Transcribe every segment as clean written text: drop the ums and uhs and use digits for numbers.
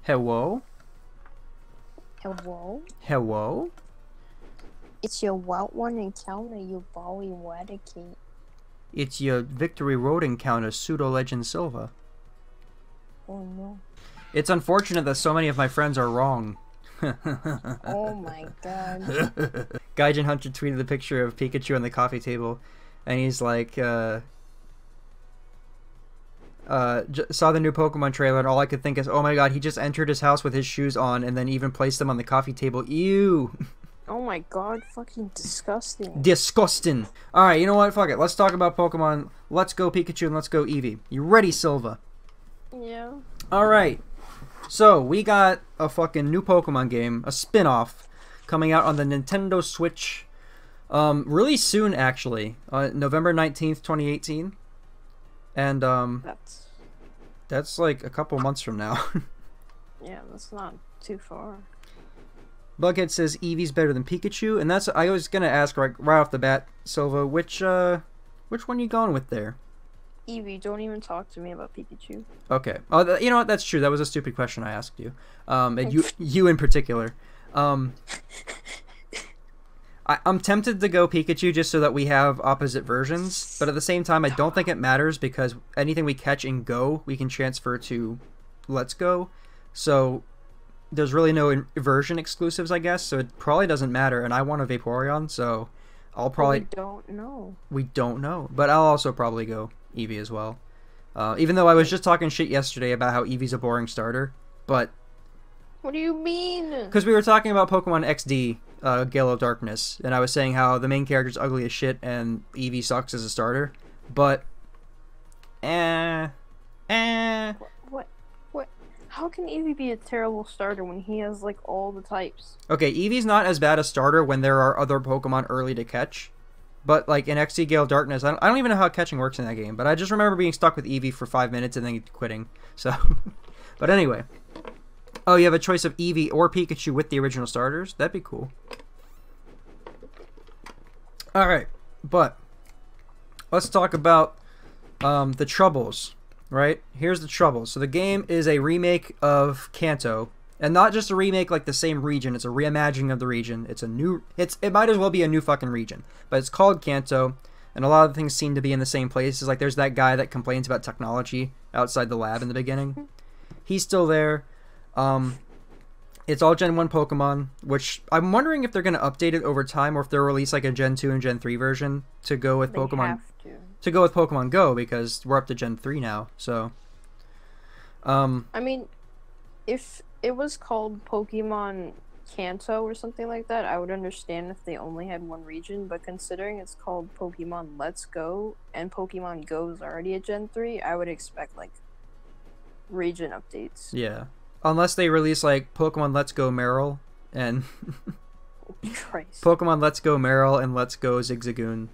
Hello? Hello? Hello? It's your wild one encounter, Yubari eradicate. It's your Victory Road encounter, pseudo-legend Silva. Oh no. It's unfortunate that so many of my friends are wrong. Oh my god. Gaijin Hunter tweeted the picture of Pikachu on the coffee table, and he's like, saw the new Pokemon trailer, and all I could think is, oh my god, he just entered his house with his shoes on, and then even placed them on the coffee table. Ew. Oh my god, fucking disgusting. Disgusting. Alright, you know what? Fuck it. Let's talk about Pokemon. Let's go Pikachu and let's go Eevee. You ready, Silva? Yeah. Alright. So, we got a fucking new Pokemon game, a spin-off, coming out on the Nintendo Switch really soon, actually. November 19th, 2018. And, that's like a couple months from now. Yeah, that's not too far. Bughead says Eevee's better than Pikachu, and that's I was gonna ask right off the bat, Silva, which one you going with there? Eevee, don't even talk to me about Pikachu. Okay. Oh, you know what? That's true. That was a stupid question I asked you. And you in particular. I'm tempted to go Pikachu just so that we have opposite versions, but at the same time, I don't think it matters because anything we catch in Go, we can transfer to Let's Go. So there's really no version exclusives, I guess, so it probably doesn't matter, and I want a Vaporeon, so I'll probably... We don't know. We don't know, but I'll also probably go Eevee as well. Even though I was just talking shit yesterday about how Eevee's a boring starter, but... What do you mean? Because we were talking about Pokemon XD, Gale of Darkness, and I was saying how the main character's ugly as shit and Eevee sucks as a starter, but... What? How can Eevee be a terrible starter when he has, like, all the types? Okay, Eevee's not as bad a starter when there are other Pokemon early to catch. But, like, in XD Gale of Darkness, I don't even know how catching works in that game. But I just remember being stuck with Eevee for 5 minutes and then quitting. So, but anyway. Oh, you have a choice of Eevee or Pikachu with the original starters? That'd be cool. Alright, but let's talk about the troubles. Right? Here's the trouble. So the game is a remake of Kanto, and not just a remake like the same region, it's a reimagining of the region. It's a new it might as well be a new fucking region. But it's called Kanto, and a lot of things seem to be in the same places. Like there's that guy that complains about technology outside the lab in the beginning. He's still there. It's all Gen 1 Pokemon, which I'm wondering if they're going to update it over time or if they'll release like a Gen 2 and Gen 3 version to go with Pokemon. To go with Pokemon Go, because we're up to Gen 3 now, so... I mean, if it was called Pokemon Kanto or something like that, I would understand if they only had one region, but considering it's called Pokemon Let's Go, and Pokemon Go is already a Gen 3, I would expect, like, region updates. Yeah. Unless they release, like, Pokemon Let's Go Meryl, and... Christ. Pokemon Let's Go Meryl and Let's Go Zigzagoon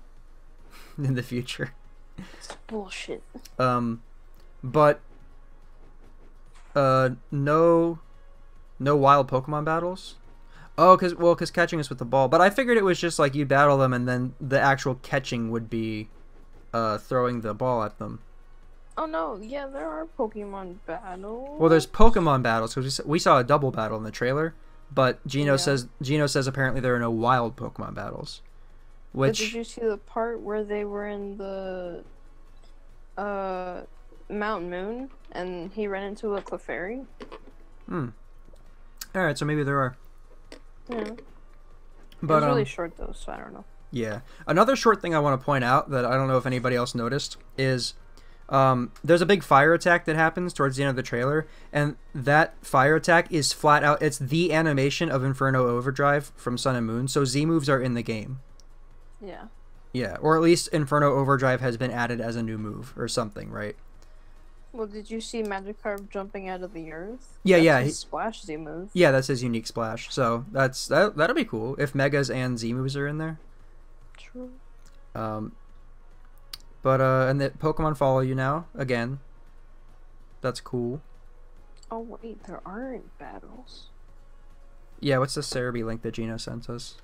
in the future. It's bullshit. But no wild Pokemon battles. Oh, cause catching is with the ball. But I figured it was just like you battle them and then the actual catching would be throwing the ball at them. Oh no, yeah, there are Pokemon battles. Well, there's Pokemon battles because we saw a double battle in the trailer, but Gino says apparently there are no wild Pokemon battles. Which... But did you see the part where they were in the Mount Moon and he ran into a Clefairy? Alright, so maybe there are. Yeah. But, it was really short though, so I don't know. Yeah. Another short thing I want to point out that I don't know if anybody else noticed is there's a big fire attack that happens towards the end of the trailer, and that fire attack is flat out, it's the animation of Inferno Overdrive from Sun and Moon, so Z moves are in the game. Yeah. Yeah, or at least Inferno Overdrive has been added as a new move or something, right? Well, did you see Magikarp jumping out of the earth? Yeah, that's yeah. His splash Z move. Yeah, that's his unique splash. So that'll be cool if Megas and Z moves are in there. True. But and the Pokemon follow you now again. That's cool. Oh wait, there aren't battles. Yeah, what's the Cerebi link that Gino sent us?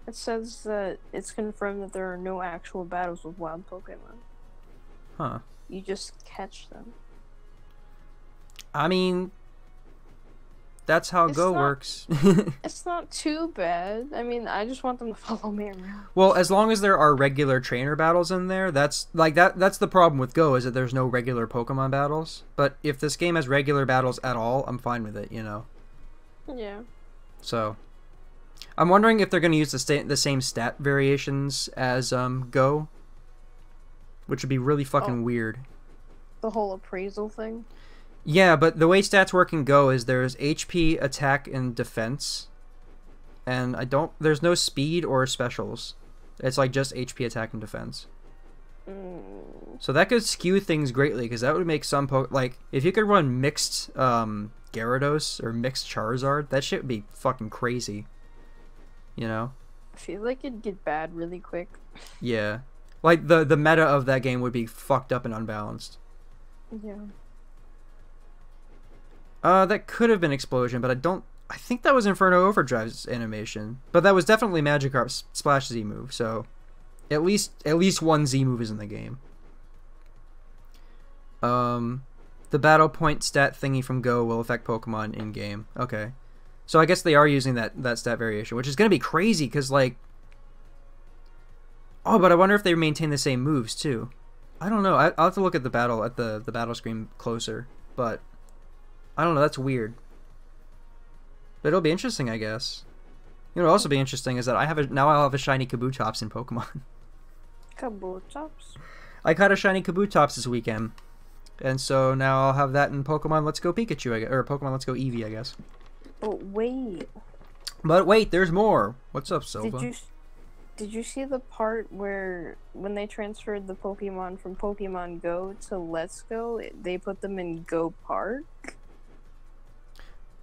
It says that it's confirmed that there are no actual battles with wild Pokemon. Huh. You just catch them. I mean, that's how It's Go not works. it's not too bad. I mean, I just want them to follow me around. Well, as long as there are regular trainer battles in there, that's like that's the problem with Go, is that there's no regular Pokemon battles. But if this game has regular battles at all, I'm fine with it, you know. Yeah. So, I'm wondering if they're going to use the same stat variations as Go, which would be really fucking weird. The whole appraisal thing. Yeah, but the way stats work in Go is there's HP, attack, and defense. And there's no speed or specials. It's like just HP, attack, and defense. So that could skew things greatly, because that would make some like, if you could run mixed Gyarados or mixed Charizard, that shit would be fucking crazy. You know? I feel like it'd get bad really quick. Yeah. Like, the meta of that game would be fucked up and unbalanced. Yeah. That could have been Explosion, but I think that was Inferno Overdrive's animation. But that was definitely Magikarp's Splash Z move, so at least one Z move is in the game. The battle point stat thingy from Go will affect Pokemon in game. Okay. So I guess they are using that stat variation, which is going to be crazy, because, like... Oh, but I wonder if they maintain the same moves, too. I don't know. I'll have to look at the battle screen closer, but... I don't know, that's weird. But it'll be interesting, I guess. You know what'll also be interesting is that I'll have a shiny Kabutops in Pokemon. Kabutops? I caught a shiny Kabutops this weekend. And so now I'll have that in Pokemon Let's Go Pikachu, I guess, or Pokemon Let's Go Eevee, I guess. But wait, there's more. What's up, Silva? Did you see the part where when they transferred the Pokemon from Pokemon Go to Let's Go, they put them in Go Park?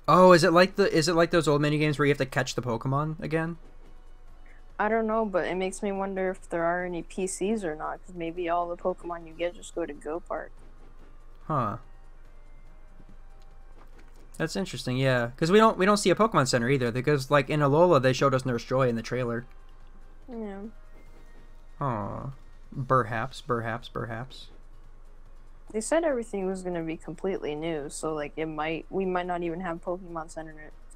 Oh, is it like those old mini games where you have to catch the Pokemon again? I don't know, but it makes me wonder if there are any PCs or not, because maybe all the Pokemon you get just go to Go Park. Huh. That's interesting, yeah. Because we don't see a Pokemon Center either, because like in Alola they showed us Nurse Joy in the trailer. Yeah. Aw. Perhaps. They said everything was gonna be completely new, so like we might not even have Pokemon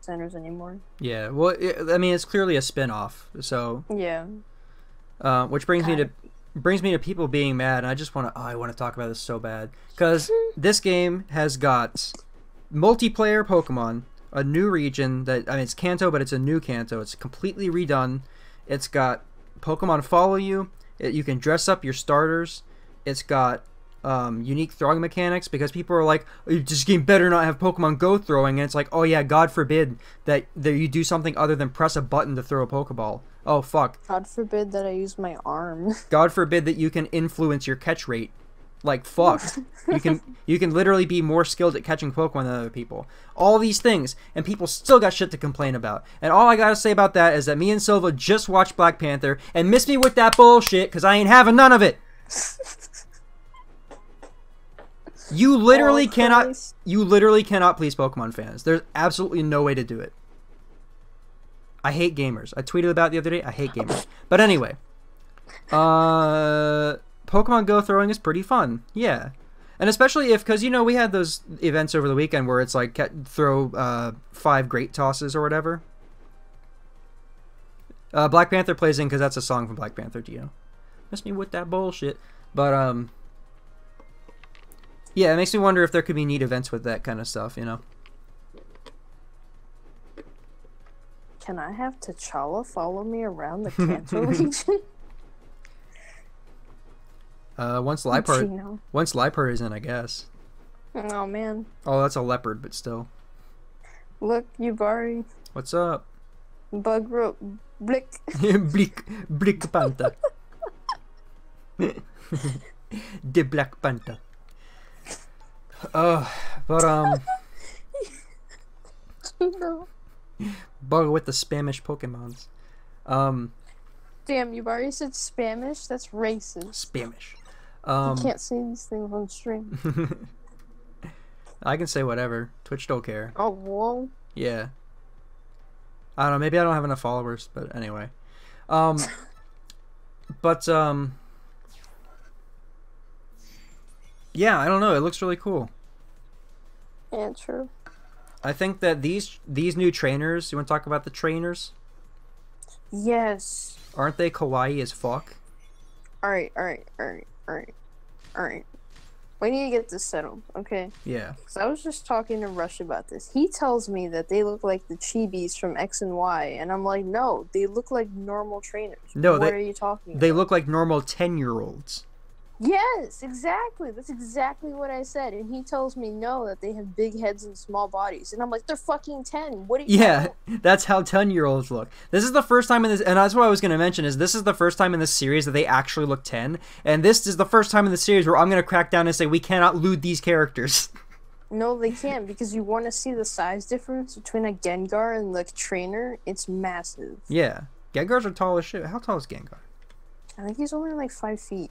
centers anymore. Yeah, well, I mean, it's clearly a spin-off, so yeah. Which brings me to people being mad, and I want to talk about this so bad, because this game has got multiplayer Pokemon, a new region that, I mean, it's Kanto, but it's a new Kanto. It's completely redone. It's got Pokemon follow you. You can dress up your starters. It's got unique throwing mechanics, because people are like, this game better not have Pokemon Go throwing, and it's like, oh yeah, God forbid that you do something other than press a button to throw a Pokeball. Oh fuck. God forbid that I use my arm. God forbid that you can influence your catch rate. Like fuck. you can literally be more skilled at catching Pokemon than other people. All these things, and people still got shit to complain about. And all I gotta say about that is that me and Silva just watched Black Panther and missed me with that bullshit, because I ain't having none of it. You literally cannot please Pokemon fans. There's absolutely no way to do it. I hate gamers. I tweeted about it the other day. I hate gamers. But anyway, Pokemon Go throwing is pretty fun. Yeah. And especially because, you know, we had those events over the weekend where it's like throw 5 great tosses or whatever. Black Panther plays in because that's a song from Black Panther, do you know? Miss me with that bullshit. But, yeah, it makes me wonder if there could be neat events with that kind of stuff, you know? Can I have T'Challa follow me around the Kanto region? Once Liepard is in, I guess. Oh, man. Oh, that's a leopard, but still. Look, Yubari. What's up? Bug rope. Blick. Blick Panther. The Black Panther. But No. Bug with the Spanish Pokemons. Damn, you've already said Spanish? That's racist. Spanish. You can't say these things on stream. I can say whatever. Twitch don't care. Oh, whoa. Yeah. I don't know, maybe I don't have enough followers, but anyway. Yeah, I don't know. It looks really cool. Yeah, true. I think that these new trainers. You want to talk about the trainers? Yes. Aren't they kawaii as fuck? All right. We need to get this settled, okay? Yeah. Because I was just talking to Rush about this. He tells me that they look like the chibis from X and Y, and I'm like, no, they look like normal trainers. No, what are you talking about? They look like normal 10-year-olds. Yes, exactly. That's exactly what I said. And he tells me no, that they have big heads and small bodies. And I'm like, they're fucking 10. What are you Yeah, that's how 10-year-olds look. This is the first time in this, and that's what I was going to mention, is this is the first time in this series that they actually look 10. And this is the first time in the series where I'm going to crack down and say we cannot lewd these characters. No, they can't, because you want to see the size difference between a Gengar and the trainer. It's massive. Yeah. Gengars are tall as shit. How tall is Gengar? I think he's only like 5 feet.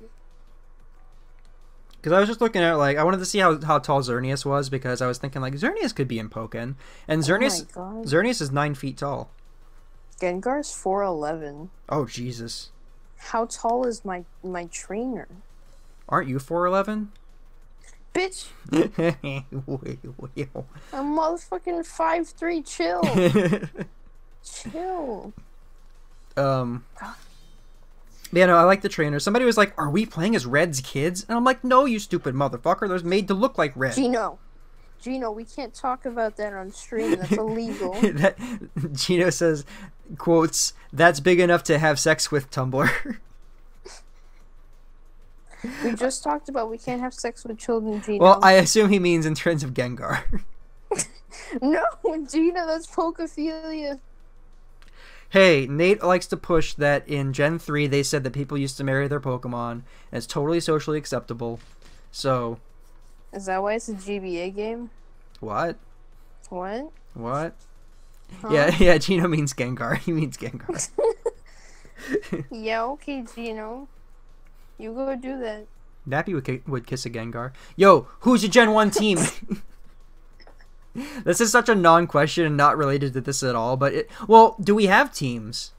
Because I was just looking at, like, I wanted to see how tall Xerneas was, because I was thinking, like, Xerneas could be in Pokken. And Xerneas is 9 feet tall. Gengar's 4'11". Oh, Jesus. How tall is my trainer? Aren't you 4'11"? Bitch! I'm motherfucking 5'3". Chill. Yeah, no, I like the trainer. Somebody was like, are we playing as Red's kids? And I'm like, no, you stupid motherfucker. They're made to look like Red. Gino, we can't talk about that on stream. That's illegal. Gino says, quotes, that's big enough to have sex with, Tumblr. We just talked about we can't have sex with children, Gino. Well, I assume he means in terms of Gengar. No, Gino, that's pokophilia. Hey, Nate likes to push that in Gen 3 they said that people used to marry their Pokemon, and it's totally socially acceptable. So... Is that why it's a GBA game? What? What? What? Huh? Yeah, Gino means Gengar. He means Gengar. Yeah, okay, Gino. You go do that. Nappy would kiss a Gengar. Yo, who's your Gen 1 team? This is such a non-question and not related to this at all, but well, do we have teams?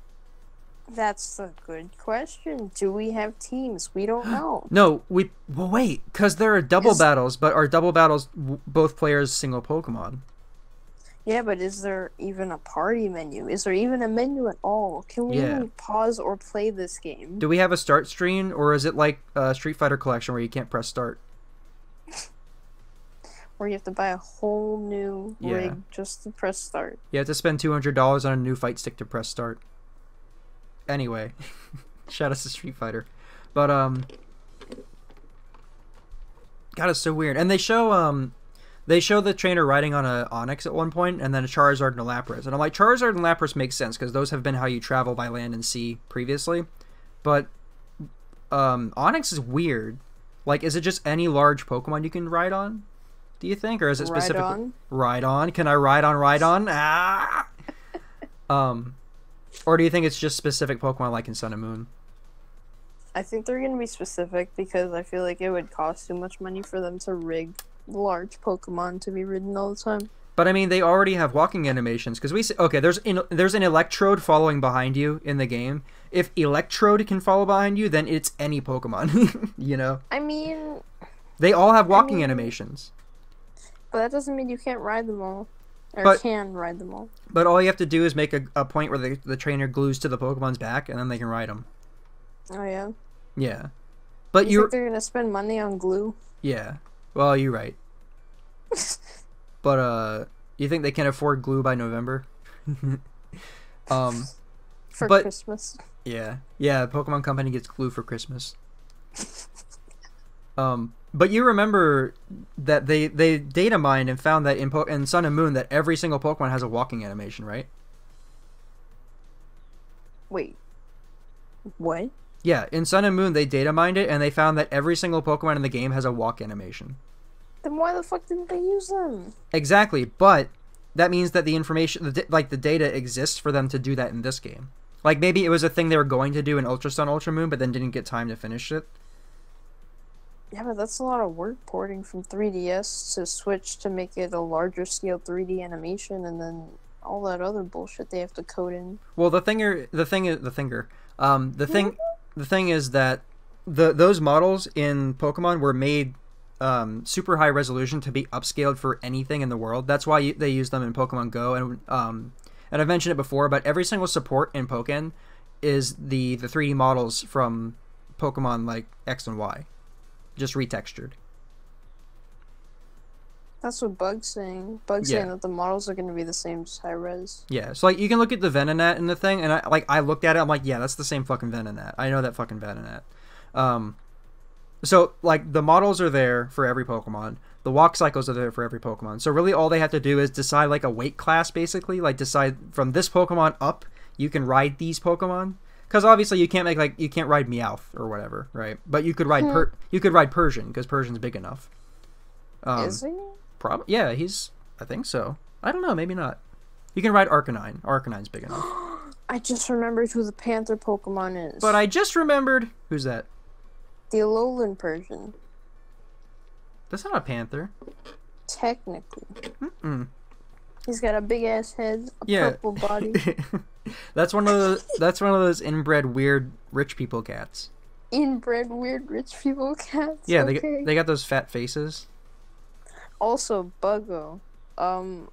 That's a good question. Do we have teams? We don't know. No, well, wait, because there are double battles, but are double battles both players single Pokemon? Yeah, but is there even a party menu? Is there even a menu at all? Can we even pause or play this game? Do we have a start screen, or is it like Street Fighter Collection where you can't press start? Where you have to buy a whole new rig just to press start. You have to spend $200 on a new fight stick to press start. Anyway, shout out to Street Fighter. But God, it's so weird. And they show the trainer riding on a Onix at one point, and then a Charizard and a Lapras. And I'm like, Charizard and Lapras make sense because those have been how you travel by land and sea previously. But Onix is weird. Like, is it just any large Pokemon you can ride on? Do you think, or is it specifically ride on? Can I ride on? Ah! Or do you think it's just specific Pokemon like in Sun and Moon? I think they're gonna be specific because I feel like it would cost too much money for them to rig large Pokemon to be ridden all the time. But I mean, they already have walking animations because there's an Electrode following behind you in the game. If Electrode can follow behind you, then it's any Pokemon. You know. I mean, they all have walking animations. But that doesn't mean you can't ride them all. Or can ride them all. But all you have to do is make a point where the trainer glues to the Pokemon's back, and then they can ride them. Oh, yeah? Yeah. But you think they're going to spend money on glue? Yeah. Well, you're right. But, you think they can afford glue by November? For Christmas. Yeah. Yeah, Pokemon Company gets glue for Christmas. But you remember that they data mined and found that in Sun and Moon that every single Pokemon has a walking animation, right? Wait. What? Yeah, in Sun and Moon they data mined it and they found that every single Pokemon in the game has a walk animation. Then why the fuck didn't they use them? Exactly, but that means that the information, the data exists for them to do that in this game. Like maybe it was a thing they were going to do in Ultra Sun, Ultra Moon, but then didn't get time to finish it. Yeah, but that's a lot of work porting from 3DS to Switch to make it a larger scale 3D animation, and then all that other bullshit they have to code in. Well, the thing is that those models in Pokemon were made super high resolution to be upscaled for anything in the world. That's why they use them in Pokemon Go, and I mentioned it before, but every single support in Pokken is the 3D models from Pokemon like X and Y, just retextured. That's what Bug's saying. Bug's saying that the models are going to be the same, just high res. Yeah, so like you can look at the Venonat in the thing, and I looked at it, I'm like, yeah, that's the same fucking Venonat. I know that fucking Venonat. So like the models are there for every Pokemon. The walk cycles are there for every Pokemon. So really all they have to do is decide like a weight class, basically, like decide from this Pokemon up, you can ride these Pokemon. Because obviously you can't ride Meowth or whatever, right? But you could ride Persian because Persian's big enough. Is he? Yeah, I think so. I don't know, maybe not. You can ride Arcanine. Arcanine's big enough. I just remembered who the Panther Pokemon is. But I just remembered who's that? The Alolan Persian. That's not a panther. Technically. Mm-mm. He's got a big ass head, a purple body. That's one of those inbred weird rich people cats. Inbred weird rich people cats. Yeah, okay. they got those fat faces. Also, Buggo. In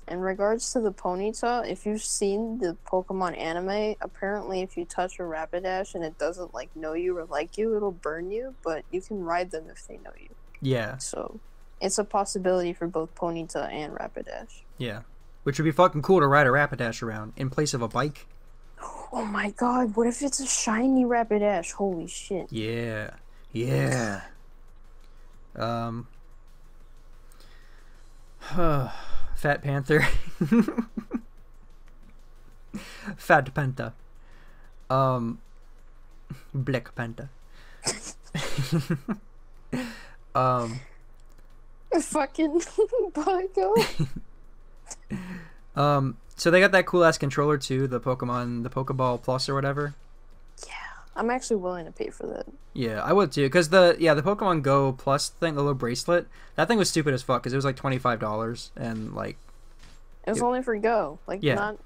regards to the Ponyta, if you've seen the Pokemon anime, apparently if you touch a Rapidash and it doesn't like know you or like you, it'll burn you, but you can ride them if they know you. Yeah. So, it's a possibility for both Ponyta and Rapidash. Yeah. Which would be fucking cool to ride a Rapidash around in place of a bike. Oh my god, what if it's a shiny Rapidash? Holy shit. Yeah. Yeah. Fat Panther. Fat Panther. Black Panther. Fucking Buggo. So they got that cool ass controller too, the Pokeball Plus or whatever. Yeah, I'm actually willing to pay for that. Yeah, I would too, because the Pokemon Go Plus thing, the little bracelet, that thing was stupid as fuck, because it was like $25, and like... It was only for Go, like, not...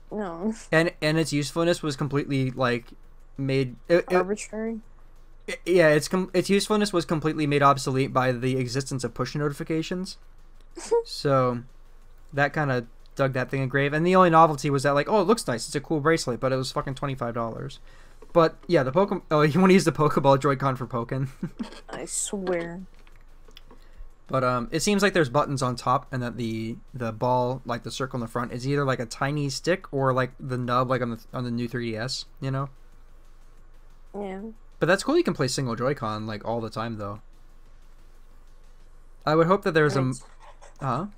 No. And its usefulness was completely, like, made... arbitrary? Yeah, its usefulness was completely made obsolete by the existence of push notifications. So, that kind of dug that thing a grave, and the only novelty was that, like, oh, it looks nice, it's a cool bracelet, but it was fucking $25. But yeah, the Pokemon. Oh, you want to use the Pokeball Joy-Con for Pokken? I swear. But it seems like there's buttons on top, and that the ball, like the circle in the front, is either like a tiny stick or like the nub, like on the new 3DS. You know. Yeah. But that's cool. You can play single Joy-Con like all the time, though. I would hope that there's That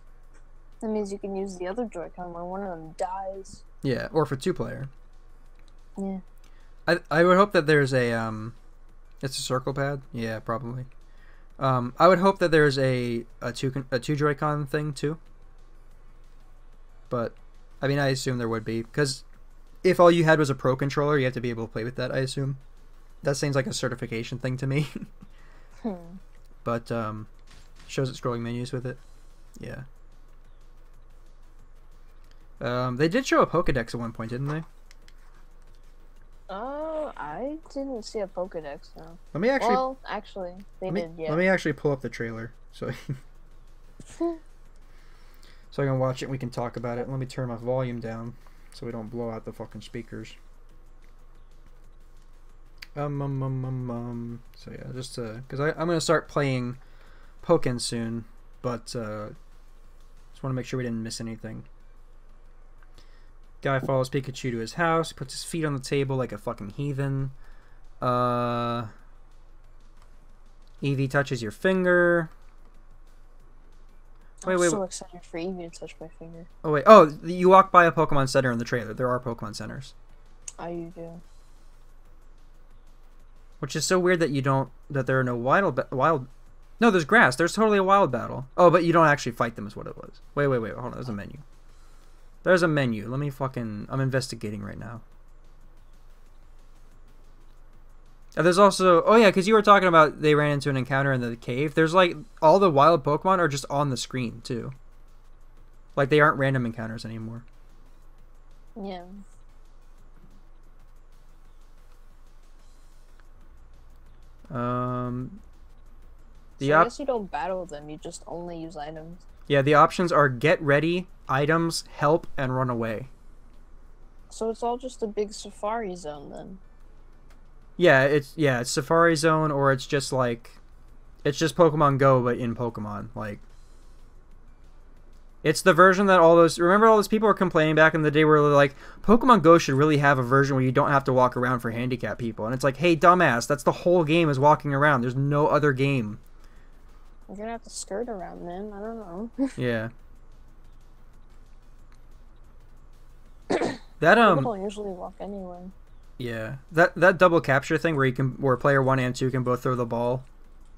means you can use the other Joy-Con when one of them dies. Yeah, or for 2-player. Yeah. I would hope that there's a it's a circle pad. Yeah, probably. I would hope that there's a two Joy-Con thing too. But I mean, I assume there would be, because if all you had was a Pro controller, you have to be able to play with that. I assume that seems like a certification thing to me. But shows it scrolling menus with it. Yeah. They did show a Pokédex at one point, didn't they? I didn't see a Pokédex, no. Let me actually... Well, actually, they did, yeah. Let me actually pull up the trailer, so I can watch it and we can talk about it. Let me turn my volume down so we don't blow out the fucking speakers. So yeah, just because I'm gonna start playing Pokken soon, but just want to make sure we didn't miss anything. Guy follows Pikachu to his house, puts his feet on the table like a fucking heathen. Eevee touches your finger. I'm so excited for Eevee to touch my finger. Oh wait, oh, you walk by a Pokemon Center in the trailer. There are Pokemon Centers. Oh, you do. Which is so weird that there are no wild. No, there's grass. There's totally a wild battle. Oh, but you don't actually fight them is what it was. Wait, hold on. There's a menu. There's a menu. Let me fucking... I'm investigating right now. There's also... Oh yeah, because you were talking about they ran into an encounter in the cave. There's like... All the wild Pokemon are just on the screen, too. Like, they aren't random encounters anymore. Yeah. So I guess you don't battle them, you just only use items. Yeah, the options are get ready, items, help, and run away. So it's all just a big safari zone then. Yeah, it's Safari Zone, or it's just like, it's just Pokemon Go, but in Pokemon. Like, it's the version that remember all those people were complaining back in the day where they're like, Pokemon Go should really have a version where you don't have to walk around for handicapped people. And it's like, hey, dumbass, that's the whole game is walking around. There's no other game. You're gonna have to skirt around then. I don't know. Yeah. That People don't usually walk anyway. Yeah, that double capture thing where player 1 and 2 can both throw the ball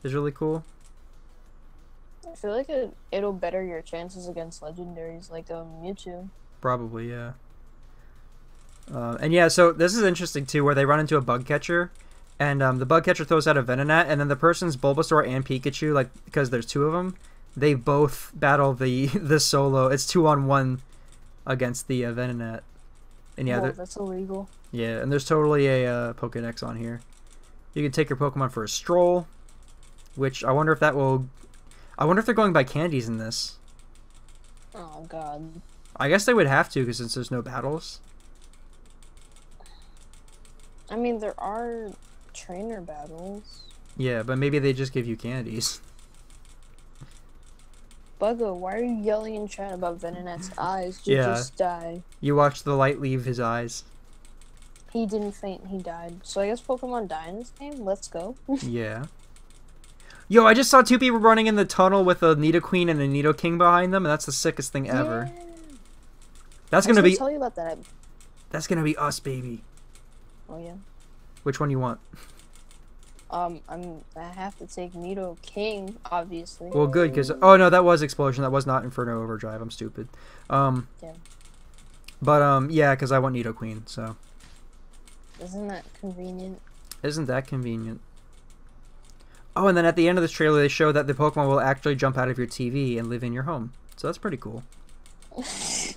is really cool. I feel like it'll better your chances against legendaries like Mewtwo. Probably, yeah. And yeah, so this is interesting too, where they run into a bug catcher, and the bug catcher throws out a Venonat, and then the person's Bulbasaur and Pikachu, like, because there's two of them, they both battle the solo. It's 2-on-1 against the Venonat. And yeah, that's illegal. Yeah, and there's totally a Pokedex on here. You can take your Pokemon for a stroll, which I wonder if that will... I wonder if they're going by candies in this. Oh, God. I guess they would have to, because since there's no battles. I mean, there are trainer battles. Yeah, but maybe they just give you candies. Buggo, why are you yelling in chat about Venonat's eyes? Did just die. You watched the light leave his eyes. He didn't faint, he died. So I guess Pokemon die in this game? Let's go. Yeah. Yo, I just saw two people running in the tunnel with a Nidoqueen and a Nidoking behind them, and that's the sickest thing ever. Yeah. That's gonna be... tell you about that. That's gonna be us, baby. Oh, yeah? Which one you want? I have to take Nidoking, obviously. Well, good, because... Oh, no, that was Explosion. That was not Inferno Overdrive. I'm stupid. Yeah. But, yeah, because I want Nidoqueen, so... Isn't that convenient? Isn't that convenient? Oh, and then at the end of this trailer, they show that the Pokemon will actually jump out of your TV and live in your home. So that's pretty cool.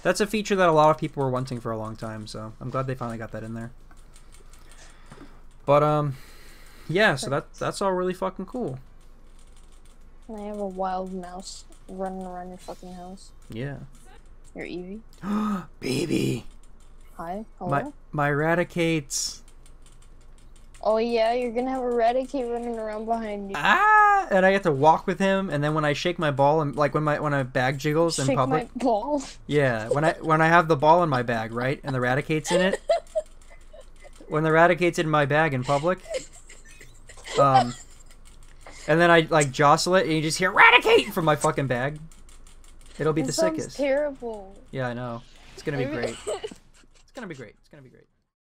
That's a feature that a lot of people were wanting for a long time, so I'm glad they finally got that in there. But, yeah, so that's all really fucking cool. I have a wild mouse running around your fucking house. Yeah. Your Eevee. Baby! Hi, hello? My Eradicates. Oh yeah, you're gonna have Eradicate running around behind you. Ah! And I get to walk with him, and then when I shake my ball, and like when my bag jiggles in public. Shake my ball. Yeah, when I have the ball in my bag, right, and the Eradicate's in it. When the Eradicate's in my bag in public. And then I like jostle it, and you just hear Eradicate from my fucking bag. It'll be the sickest. Terrible. Yeah, I know. It's gonna be great. It's gonna be great. It's gonna be great.